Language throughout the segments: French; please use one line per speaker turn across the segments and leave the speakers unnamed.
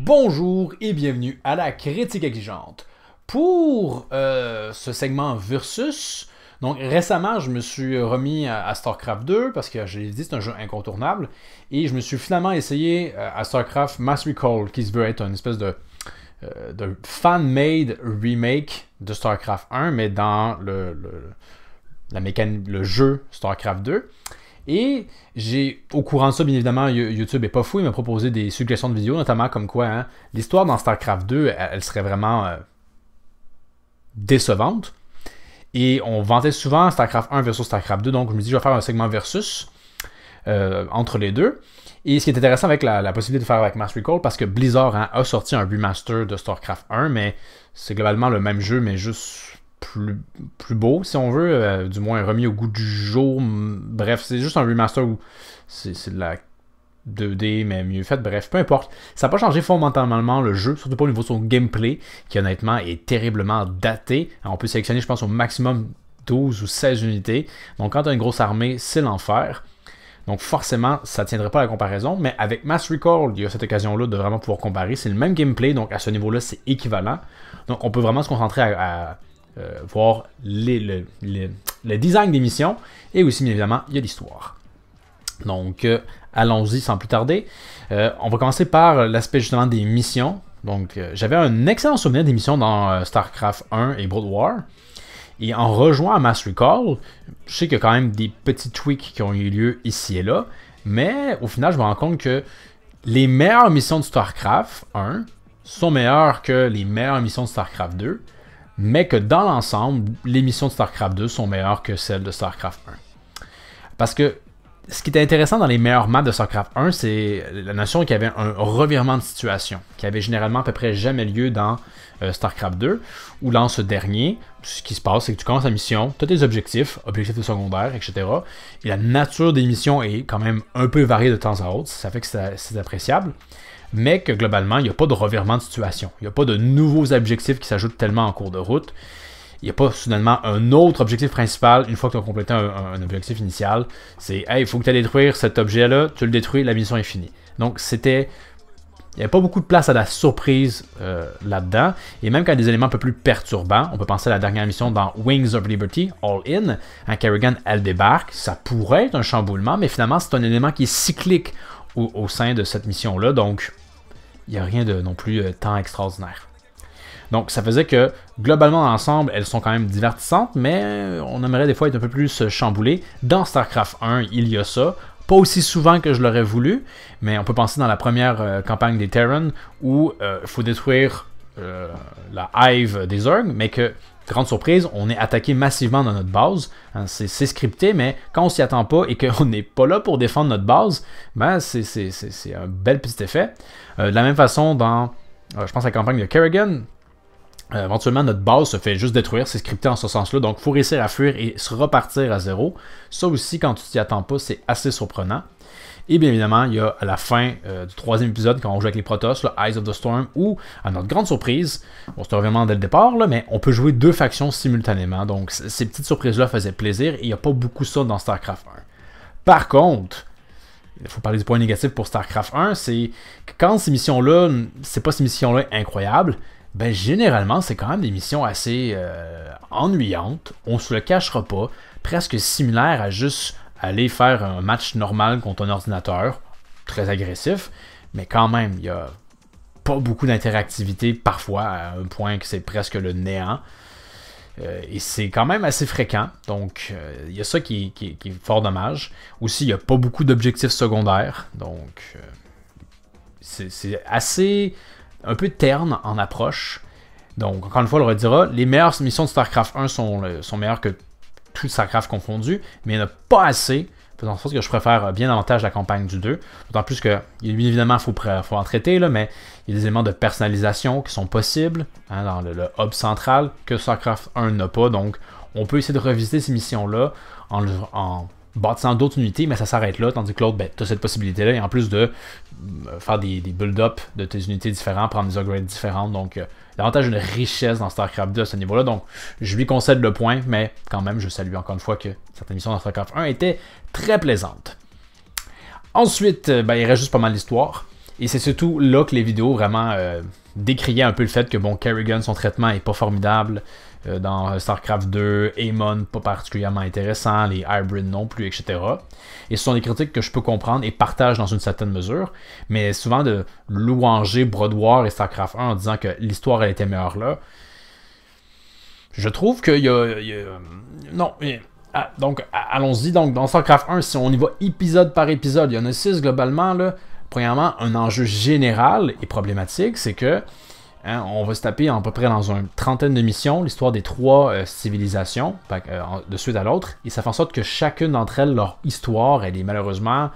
Bonjour et bienvenue à la critique exigeante. Pour ce segment Versus, donc récemment je me suis remis à StarCraft 2 parce que je l'ai dit c'est un jeu incontournable et je me suis finalement essayé à StarCraft Mass Recall qui se veut être une espèce de fan-made remake de StarCraft 1 mais dans le jeu StarCraft 2. Et au courant de ça, bien évidemment, YouTube est pas fou, il m'a proposé des suggestions de vidéos, notamment comme quoi l'histoire dans StarCraft 2, elle serait vraiment décevante. Et on vantait souvent StarCraft 1 versus StarCraft 2, donc je me dis je vais faire un segment versus entre les deux. Et ce qui est intéressant avec la possibilité de faire avec Mass Recall, parce que Blizzard a sorti un remaster de StarCraft 1, mais c'est globalement le même jeu, mais juste plus beau, si on veut, du moins remis au goût du jour. Bref, c'est juste un remaster où c'est de la 2D, mais mieux fait. Bref, peu importe. Ça n'a pas changé fondamentalement le jeu, surtout pas au niveau de son gameplay, qui honnêtement est terriblement daté. Alors, on peut sélectionner, je pense, au maximum 12 ou 16 unités. Donc, quand tu as une grosse armée, c'est l'enfer. Donc, forcément, ça ne tiendrait pas à la comparaison. Mais avec Mass Recall, il y a cette occasion-là de vraiment pouvoir comparer. C'est le même gameplay, donc à ce niveau-là, c'est équivalent. Donc, on peut vraiment se concentrer à voir le design des missions et aussi bien évidemment il y a l'histoire. Donc allons-y sans plus tarder. On va commencer par l'aspect justement des missions. Donc j'avais un excellent souvenir des missions dans StarCraft 1 et Brood War. Et en rejoignant Mass Recall, je sais qu'il y a quand même des petits tweaks qui ont eu lieu ici et là, mais au final je me rends compte que les meilleures missions de StarCraft 1 sont meilleures que les meilleures missions de StarCraft 2. Mais que dans l'ensemble, les missions de StarCraft 2 sont meilleures que celles de StarCraft 1. Parce que ce qui était intéressant dans les meilleures maps de StarCraft 1, c'est la notion qu'il y avait un revirement de situation, qui avait généralement à peu près jamais lieu dans StarCraft 2, ou dans ce dernier, ce qui se passe, c'est que tu commences la mission, tu as tes objectifs de secondaire, etc. Et la nature des missions est quand même un peu variée de temps à autre, ça fait que c'est appréciable. Mais que globalement, il n'y a pas de revirement de situation. Il n'y a pas de nouveaux objectifs qui s'ajoutent tellement en cours de route. Il n'y a pas soudainement un autre objectif principal une fois que tu as complété un objectif initial. C'est « Hey, il faut que tu ailles détruire cet objet-là, tu le détruis, la mission est finie. » Donc, il n'y avait pas beaucoup de place à la surprise là-dedans. Et même quand il y a des éléments un peu plus perturbants, on peut penser à la dernière mission dans Wings of Liberty, All In. Kerrigan, elle débarque. Ça pourrait être un chamboulement, mais finalement, c'est un élément qui est cyclique au sein de cette mission-là. Donc, il n'y a rien de non plus tant extraordinaire. Donc, ça faisait que, globalement, dans l'ensemble, elles sont quand même divertissantes, mais on aimerait des fois être un peu plus chamboulé. Dans StarCraft 1, il y a ça. Pas aussi souvent que je l'aurais voulu, mais on peut penser dans la première campagne des Terran, où il faut détruire la Hive des Zerg, mais que, grande surprise, on est attaqué massivement dans notre base. Hein, c'est scripté, mais quand on s'y attend pas et qu'on n'est pas là pour défendre notre base, ben c'est un bel petit effet. De la même façon, dans, je pense à la campagne de Kerrigan, éventuellement notre base se fait juste détruire, c'est scripté en ce sens-là, donc il faut réussir à fuir et se repartir à zéro. Ça aussi, quand tu t'y attends pas, c'est assez surprenant. Et bien évidemment, il y a à la fin du troisième épisode, quand on joue avec les Protoss, Eyes of the Storm, où, à notre grande surprise, bon, c'est vraiment dès le départ, là, mais on peut jouer deux factions simultanément. Donc ces petites surprises-là faisaient plaisir, et il n'y a pas beaucoup ça dans StarCraft 1. Par contre, il faut parler du point négatif pour StarCraft 1, c'est que quand ces missions-là, c'est pas ces missions-là incroyables, ben généralement, c'est quand même des missions assez ennuyantes, on se le cachera pas, presque similaires à juste aller faire un match normal contre un ordinateur, très agressif, mais quand même, il n'y a pas beaucoup d'interactivité parfois, à un point que c'est presque le néant. Et c'est quand même assez fréquent, donc il y a ça qui est fort dommage. Aussi, il n'y a pas beaucoup d'objectifs secondaires, donc c'est assez un peu terne en approche. Donc, encore une fois, on le redira, les meilleures missions de StarCraft 1 sont meilleures que tout StarCraft confondu, mais il n'y en a pas assez, faisant en sorte que je préfère bien davantage la campagne du 2. D'autant plus que, bien évidemment, il faut en traiter, là, mais il y a des éléments de personnalisation qui sont possibles dans le hub central que StarCraft 1 n'a pas. Donc, on peut essayer de revisiter ces missions-là en bâtissant d'autres unités, mais ça s'arrête là, tandis que l'autre, ben, tu as cette possibilité-là, et en plus de faire des build-up de tes unités différentes, prendre des upgrades différentes, donc davantage une richesse dans StarCraft 2 à ce niveau-là, donc je lui concède le point, mais quand même, je salue encore une fois que certaines missions dans StarCraft 1 étaient très plaisantes. Ensuite, ben, il reste juste pas mal d'histoire. Et c'est surtout là que les vidéos vraiment décriaient un peu le fait que, bon, Kerrigan, son traitement est pas formidable. Dans StarCraft 2, Aemon, pas particulièrement intéressant, les Hybrid non plus, etc. Et ce sont des critiques que je peux comprendre et partage dans une certaine mesure, mais souvent de louanger Brood War et StarCraft 1 en disant que l'histoire elle était meilleure là, je trouve qu'il y a... Non, donc allons-y, donc dans StarCraft 1, si on y va épisode par épisode, il y en a 6 globalement, là. Premièrement, un enjeu général et problématique, c'est que on va se taper à peu près dans une trentaine de missions, l'histoire des 3 civilisations, de suite à l'autre, et ça fait en sorte que chacune d'entre elles, leur histoire, elle est malheureusement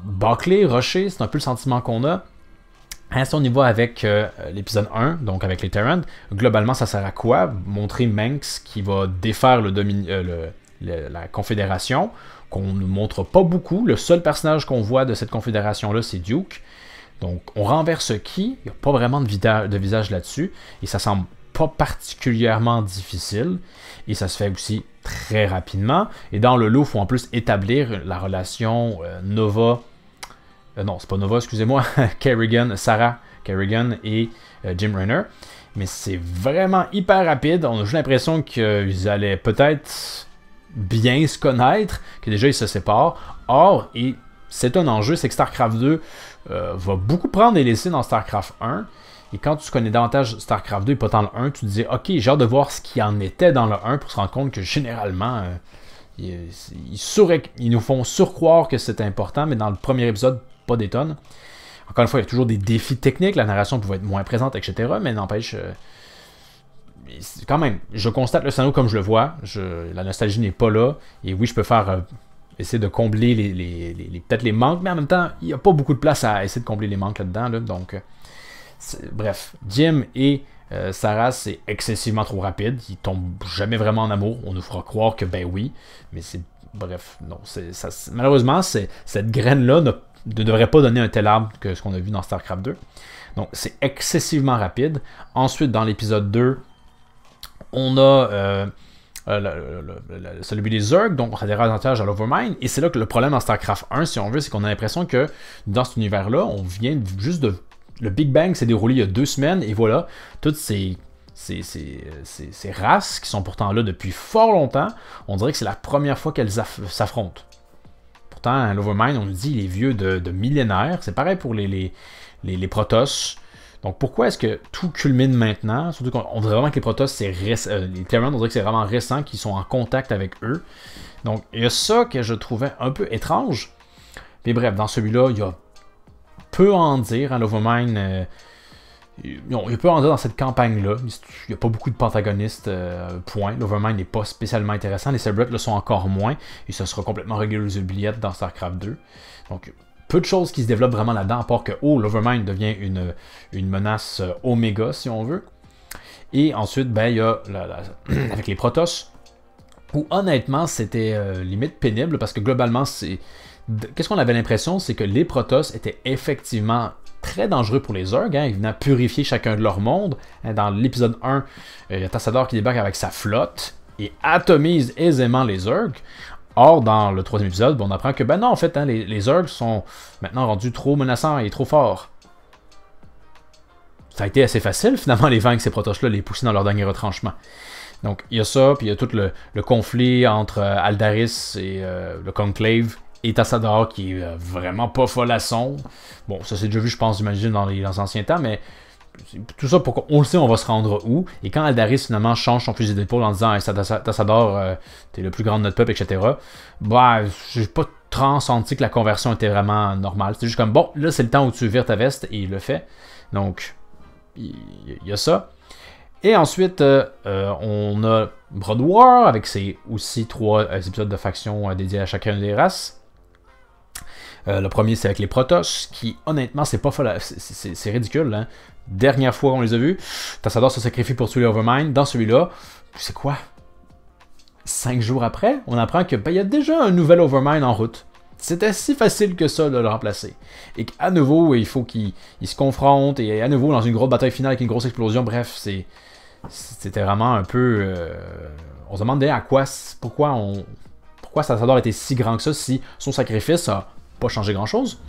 bâclée, rushée, c'est un peu le sentiment qu'on a. Si on y va avec l'épisode 1, donc avec les Terrans, globalement ça sert à quoi? Montrer Manx qui va défaire la Confédération, qu'on ne montre pas beaucoup. Le seul personnage qu'on voit de cette Confédération-là, c'est Duke. Donc, on renverse qui? Il n'y a pas vraiment de visage là-dessus. Et ça semble pas particulièrement difficile. Et ça se fait aussi très rapidement. Et dans le lot, il faut en plus établir la relation Nova... non, c'est pas Nova, excusez-moi. Kerrigan, Sarah Kerrigan et Jim Raynor. Mais c'est vraiment hyper rapide. On a juste l'impression qu'ils allaient peut-être bien se connaître, que déjà ils se séparent. Or, et c'est un enjeu, c'est que StarCraft 2... va beaucoup prendre et laisser dans StarCraft 1. Et quand tu connais davantage StarCraft 2 et pas tant le 1, tu te dis, ok, j'ai hâte de voir ce qu'il en était dans le 1 pour se rendre compte que généralement, ils nous font surcroire que c'est important, mais dans le premier épisode, pas des tonnes. Encore une fois, il y a toujours des défis techniques, la narration pouvait être moins présente, etc. Mais n'empêche, quand même, je constate le scénario comme je le vois. La nostalgie n'est pas là. Et oui, je peux faire... essayer de combler peut-être les manques, mais en même temps, il n'y a pas beaucoup de place à essayer de combler les manques là-dedans. Là, donc, bref, Jim et Sarah, c'est excessivement trop rapide. Ils tombent jamais vraiment en amour. On nous fera croire que ben oui, mais c'est... Bref, non. Malheureusement, cette graine-là ne devrait pas donner un tel arbre que ce qu'on a vu dans StarCraft 2. Donc, c'est excessivement rapide. Ensuite, dans l'épisode 2, on a... celui des Zerg, donc on a des avantages à l'Overmind, et c'est là que le problème dans StarCraft 1, si on veut, c'est qu'on a l'impression que dans cet univers-là, on vient juste de... Le Big Bang s'est déroulé il y a 2 semaines, et voilà, toutes ces races qui sont pourtant là depuis fort longtemps, on dirait que c'est la première fois qu'elles s'affrontent. Pourtant, l'Overmind, on nous dit, il est vieux de millénaires, c'est pareil pour les Protoss. Donc pourquoi est-ce que tout culmine maintenant? Surtout qu'on dirait vraiment que les Protoss, les Terrans, on dirait que c'est vraiment récent qu'ils sont en contact avec eux. Donc il y a ça que je trouvais un peu étrange. Mais bref, dans celui-là, il y a peu à en dire. L'Overmind, il y a peu à en dire dans cette campagne-là. Il n'y a pas beaucoup de protagonistes, point. L'Overmind n'est pas spécialement intéressant. Les Cerberus le sont encore moins. Et ça sera complètement réglé aux oubliettes dans StarCraft 2. Donc... peu de choses qui se développent vraiment là-dedans, à part que, l'Overmind devient une menace Oméga, si on veut. Et ensuite, ben, il y a, avec les Protoss, où honnêtement, c'était limite pénible, parce que globalement, qu'est-ce qu'on avait l'impression, c'est que les Protoss étaient effectivement très dangereux pour les Zerg, ils venaient purifier chacun de leur monde. Dans l'épisode 1, il y a Tassadar qui débarque avec sa flotte, et atomise aisément les Zerg. Or, dans le 3e épisode, on apprend que, ben non, en fait, les Zerg sont maintenant rendus trop menaçants et trop forts. Ça a été assez facile, finalement, les vaincre, ces Protoss-là, les pousser dans leur dernier retranchement. Donc, il y a ça, puis il y a tout le conflit entre Aldaris et le Conclave, et Tassadar, qui est vraiment pas follasson. Bon, ça c'est déjà vu, je pense, j'imagine, dans les anciens temps, mais... tout ça pour qu'on le sait, on va se rendre où. Et quand Aldaris finalement change son fusil d'épaule en disant hey, Tassadar, t'es le plus grand de notre peuple, etc. Bah, j'ai pas trop senti que la conversion était vraiment normale. C'est juste comme bon, là c'est le temps où tu vires ta veste et il le fait. Donc, il y a ça. Et ensuite, on a Brood War avec ses aussi 3 épisodes de faction dédiés à chacune des races. Le premier, c'est avec les Protoss, qui, honnêtement, c'est pas folle, c'est ridicule. Hein? Dernière fois qu'on les a vus, Tassadar se sacrifie pour tuer les Overmind. Dans celui-là, c'est quoi? 5 jours après, on apprend que y a déjà un nouvel Overmind en route. C'était si facile que ça de le remplacer. Et qu'à nouveau, il faut qu'ils se confrontent, et à nouveau, dans une grosse bataille finale avec une grosse explosion. Bref, c'était vraiment un peu... on se demandait pourquoi Tassadar était si grand que ça, si son sacrifice a pas changé grand-chose.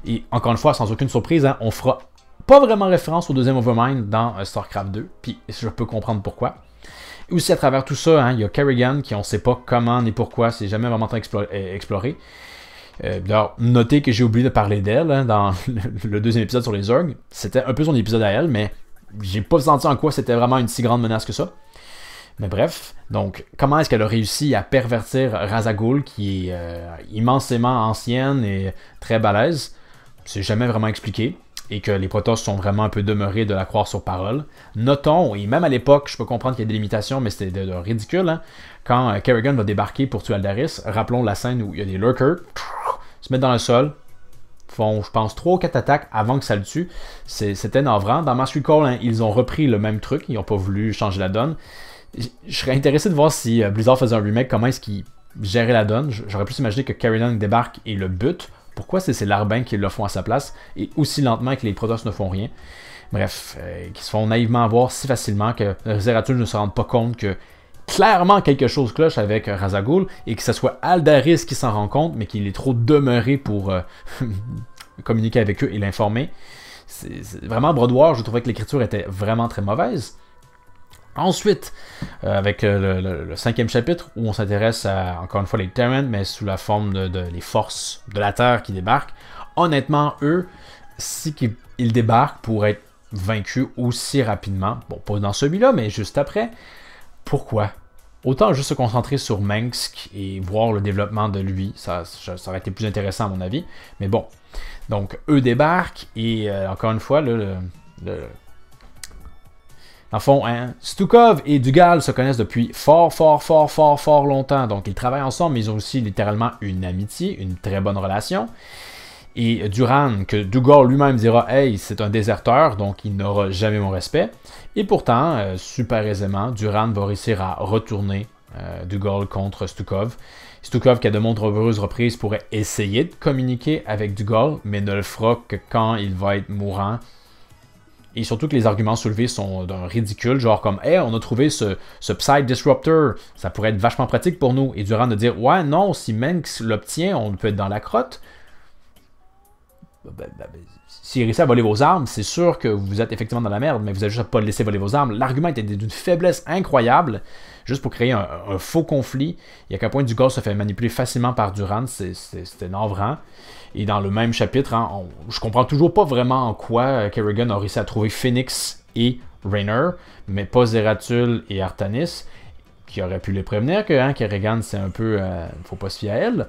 Et encore une fois, sans aucune surprise, hein, on fera pas vraiment référence au deuxième Overmind dans StarCraft 2, puis je peux comprendre pourquoi. Et aussi à travers tout ça, hein, il y a Kerrigan qui on sait pas comment ni pourquoi, c'est jamais vraiment exploré. D'ailleurs, notez que j'ai oublié de parler d'elle hein, dans le deuxième épisode sur les Zerg. C'était un peu son épisode à elle, mais j'ai pas senti en quoi c'était vraiment une si grande menace que ça. Mais bref, donc comment est-ce qu'elle a réussi à pervertir Ra's al Ghul, qui est immensément ancienne et très balèze? C'est jamais vraiment expliqué. Et que les Protoss sont vraiment un peu demeurés de la croire sur parole. Notons, et même à l'époque, je peux comprendre qu'il y a des limitations, mais c'était de ridicule, hein, quand Kerrigan va débarquer pour tuer Aldaris, rappelons la scène où il y a des lurkers, se mettent dans le sol, font, je pense, 3 ou 4 attaques avant que ça le tue. C'était navrant. Dans Mass Recall, hein, ils ont repris le même truc, ils n'ont pas voulu changer la donne. Je serais intéressé de voir si Blizzard faisait un remake, comment est-ce qu'ils géraient la donne. J'aurais pu imaginer que Kerrigan débarque et le bute. Pourquoi c'est l'Arbain qui le font à sa place et aussi lentement que les Protoss ne font rien. Bref, qui se font naïvement avoir si facilement que Zeratul ne se rende pas compte que clairement quelque chose cloche avec Ra's al Ghul et que ce soit Aldaris qui s'en rend compte mais qu'il est trop demeuré pour communiquer avec eux et l'informer. C'est vraiment Broadwar, je trouvais que l'écriture était vraiment très mauvaise. Ensuite, avec le 5e chapitre, où on s'intéresse à, encore une fois, les Terran, mais sous la forme de les forces de la Terre qui débarquent. Honnêtement, eux, si ils débarquent pour être vaincus aussi rapidement, bon, pas dans celui-là, mais juste après, pourquoi? Autant juste se concentrer sur Mengsk et voir le développement de lui, ça aurait été plus intéressant à mon avis. Mais bon, donc eux débarquent, et encore une fois, en fond, hein, Stukov et Dugald se connaissent depuis fort longtemps. Donc, ils travaillent ensemble, mais ils ont aussi littéralement une amitié, une très bonne relation. Et Duran, que Dugald lui-même dira « Hey, c'est un déserteur, donc il n'aura jamais mon respect. » Et pourtant, super aisément, Duran va réussir à retourner Dugald contre Stukov. Stukov, qui à de nombreuses reprises pourrait essayer de communiquer avec Dugald, mais ne le fera que quand il va être mourant. Et surtout que les arguments soulevés sont d'un ridicule, genre comme « Hey, on a trouvé ce Psy Disruptor, ça pourrait être vachement pratique pour nous. » Et Duran de dire « Ouais, non, si Menx l'obtient, on peut être dans la crotte. » S'il réussit à voler vos armes, c'est sûr que vous êtes effectivement dans la merde, mais vous avez juste à pas le laisser voler vos armes. L'argument était d'une faiblesse incroyable, juste pour créer un faux conflit. Et à quel point Dugald se fait manipuler facilement par Duran, c'était navrant. Et dans le même chapitre, hein, je comprends toujours pas vraiment en quoi Kerrigan a réussi à trouver Phoenix et Raynor, mais pas Zeratul et Artanis, qui auraient pu les prévenir que Kerrigan, c'est un peu... faut pas se fier à elle.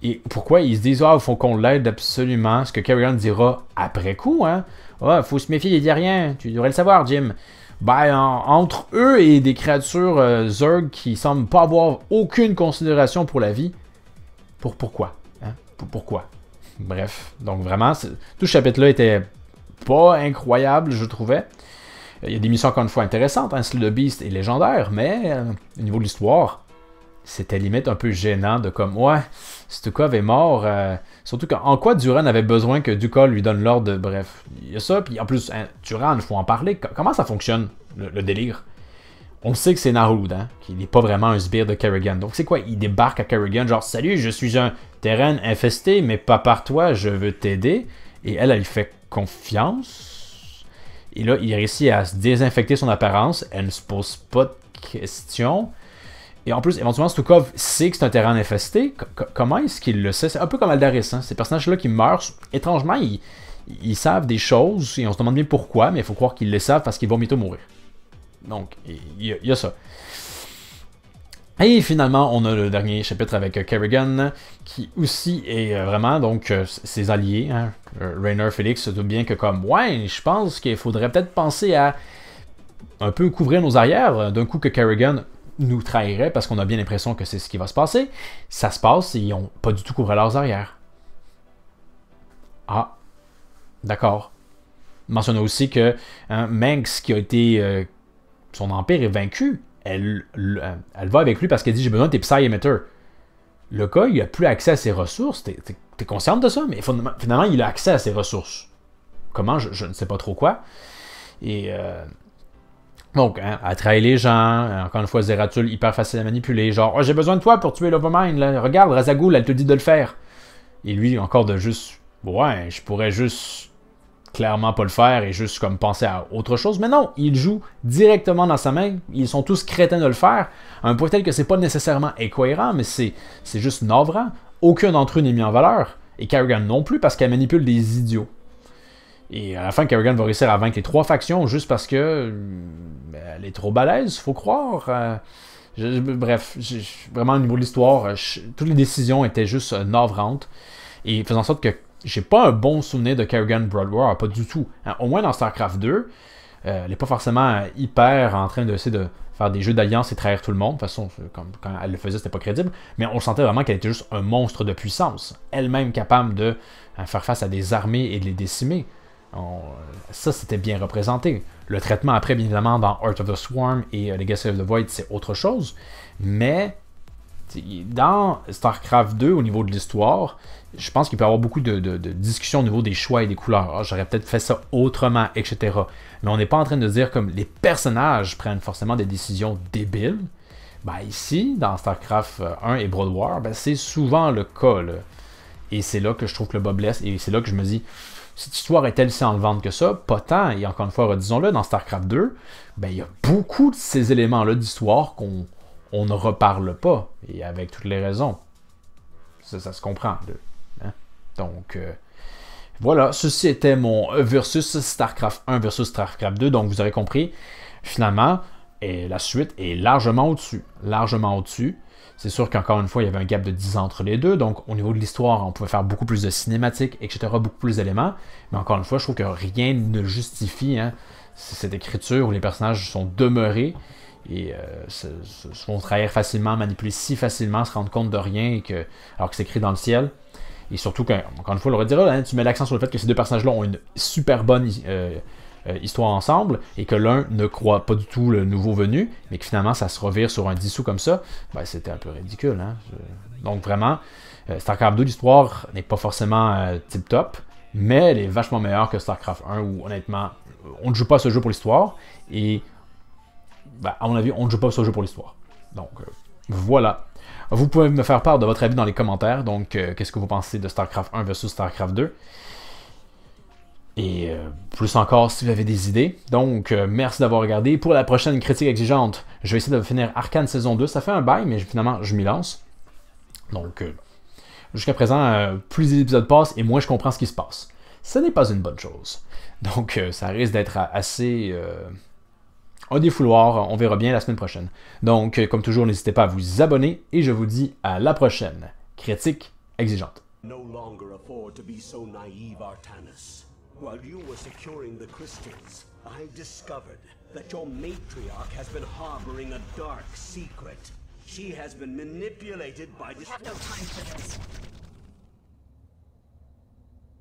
Et pourquoi ils se disent « Ah, il faut qu'on l'aide absolument », ce que Kerrigan dira après coup, hein. « Ah, faut se méfier, il dit rien, tu devrais le savoir, Jim. » Ben, entre eux et des créatures Zerg qui semblent pas avoir aucune considération pour la vie, pourquoi? Hein? Pourquoi? Bref, donc vraiment, tout ce chapitre-là était pas incroyable, je trouvais. Il y a des missions encore une fois intéressantes, hein, Slay the Beast est légendaire, mais au niveau de l'histoire, c'était limite un peu gênant de comme, ouais, Stukov est mort, surtout qu'en quoi Duran avait besoin que Dugald lui donne l'ordre de, bref, il y a ça, puis en plus, hein, Duran, il faut en parler, comment ça fonctionne, le délire? On sait que c'est Narud, hein, qu'il n'est pas vraiment un sbire de Kerrigan. Donc c'est quoi? Il débarque à Kerrigan, genre « Salut, je suis un terrain infesté, mais pas par toi, je veux t'aider. » Et elle lui fait confiance. Et là, il réussit à se désinfecter son apparence. Elle ne se pose pas de questions. Et en plus, éventuellement, Stukov sait que c'est un terrain infesté. Comment est-ce qu'il le sait? C'est un peu comme Aldaris, hein. Ces personnages-là qui meurent, étrangement, ils savent des choses et on se demande bien pourquoi, mais il faut croire qu'ils le savent parce qu'ils vont bientôt mourir. Donc, il y a ça. Et finalement, on a le dernier chapitre avec Kerrigan, qui aussi est vraiment, donc, ses alliés, hein, Raynor, Felix, se doute bien que comme, ouais, je pense qu'il faudrait peut-être penser à un peu couvrir nos arrières, d'un coup que Kerrigan nous trahirait, parce qu'on a bien l'impression que c'est ce qui va se passer. Ça se passe et ils n'ont pas du tout couvert leurs arrières. Ah, d'accord. Mentionnons aussi que Mengsk, qui a été... son empire est vaincu. Elle va avec lui parce qu'elle dit « J'ai besoin de tes Psy Emitters ». Le gars, il n'a plus accès à ses ressources. T'es consciente de ça? Mais finalement, il a accès à ses ressources. Comment? Je ne sais pas trop quoi. Et donc, hein, elle trahit les gens. Encore une fois, Zeratul, hyper facile à manipuler. Genre, oh, j'ai besoin de toi pour tuer l'Overmind. Regarde, Ra's al Ghul, elle te dit de le faire. Et lui, encore de juste ouais, je pourrais juste clairement pas le faire et juste comme penser à autre chose. Mais non, il joue directement dans sa main. Ils sont tous crétins de le faire. À un point tel que c'est pas nécessairement incohérent, mais c'est juste navrant. Aucun d'entre eux n'est mis en valeur. Et Kerrigan non plus parce qu'elle manipule des idiots. Et à la fin, Kerrigan va réussir à vaincre les 3 factions juste parce que elle est trop balèze, faut croire. Bref, vraiment au niveau de l'histoire, toutes les décisions étaient juste navrantes. Et faisant en sorte que j'ai pas un bon souvenir de Kerrigan Blood War, pas du tout. Hein, au moins dans StarCraft 2, elle n'est pas forcément hyper en train d'essayer de faire des jeux d'alliance et trahir tout le monde. De toute façon, comme quand elle le faisait, c'était pas crédible. Mais on sentait vraiment qu'elle était juste un monstre de puissance. Elle-même capable de faire face à des armées et de les décimer. Ça, c'était bien représenté. Le traitement après, bien évidemment, dans Heart of the Swarm et Legacy of the Void, c'est autre chose. Mais dans StarCraft 2, au niveau de l'histoire, je pense qu'il peut y avoir beaucoup de discussions au niveau des choix et des couleurs. Ah, j'aurais peut-être fait ça autrement, etc. Mais on n'est pas en train de dire comme les personnages prennent forcément des décisions débiles. Ben, ici, dans StarCraft 1 et Brood War, ben, c'est souvent le cas. Là. Et c'est là que je trouve que le bas blesse. Et c'est là que je me dis, cette histoire est-elle si enlevante que ça? Pas tant. Et encore une fois, redisons-le, dans StarCraft 2, ben, il y a beaucoup de ces éléments-là d'histoire qu'on ne reparle pas. Et avec toutes les raisons. Ça se comprend. Hein? Donc, voilà. Ceci était mon versus StarCraft 1 versus StarCraft 2. Donc, vous aurez compris, finalement, la suite est largement au-dessus. Largement au-dessus. C'est sûr qu'encore une fois, il y avait un gap de 10 ans entre les deux. Donc, au niveau de l'histoire, on pouvait faire beaucoup plus de cinématiques, etc., beaucoup plus d'éléments. Mais encore une fois, je trouve que rien ne justifie cette écriture où les personnages sont demeurés et se font trahir facilement, manipuler si facilement, se rendre compte de rien alors que c'est écrit dans le ciel. Et surtout, encore une fois, on le redira, tu mets l'accent sur le fait que ces deux personnages-là ont une super bonne histoire ensemble et que l'un ne croit pas du tout le nouveau venu, mais que finalement ça se revire sur un dissous comme ça, ben, c'était un peu ridicule. Hein? Donc vraiment, StarCraft 2, l'histoire n'est pas forcément tip-top, mais elle est vachement meilleure que StarCraft 1 où honnêtement, on ne joue pas à ce jeu pour l'histoire et ben, à mon avis, on ne joue pas à ce jeu pour l'histoire. Donc voilà. Vous pouvez me faire part de votre avis dans les commentaires, donc qu'est-ce que vous pensez de StarCraft 1 versus StarCraft 2? Et plus encore si vous avez des idées. Donc, merci d'avoir regardé. Pour la prochaine critique exigeante, je vais essayer de finir Arcane saison 2. Ça fait un bail, mais finalement, je m'y lance. Donc, jusqu'à présent, plus les épisodes passent et moins je comprends ce qui se passe. Ce n'est pas une bonne chose. Donc, ça risque d'être assez un défouloir. On verra bien la semaine prochaine. Donc, comme toujours, n'hésitez pas à vous abonner et je vous dis à la prochaine critique exigeante.
No longer afford to be so naive, Artanis. While you were securing the crystals, I discovered that your matriarch has been harboring a dark secret. She has been manipulated by this—
We have no time for this.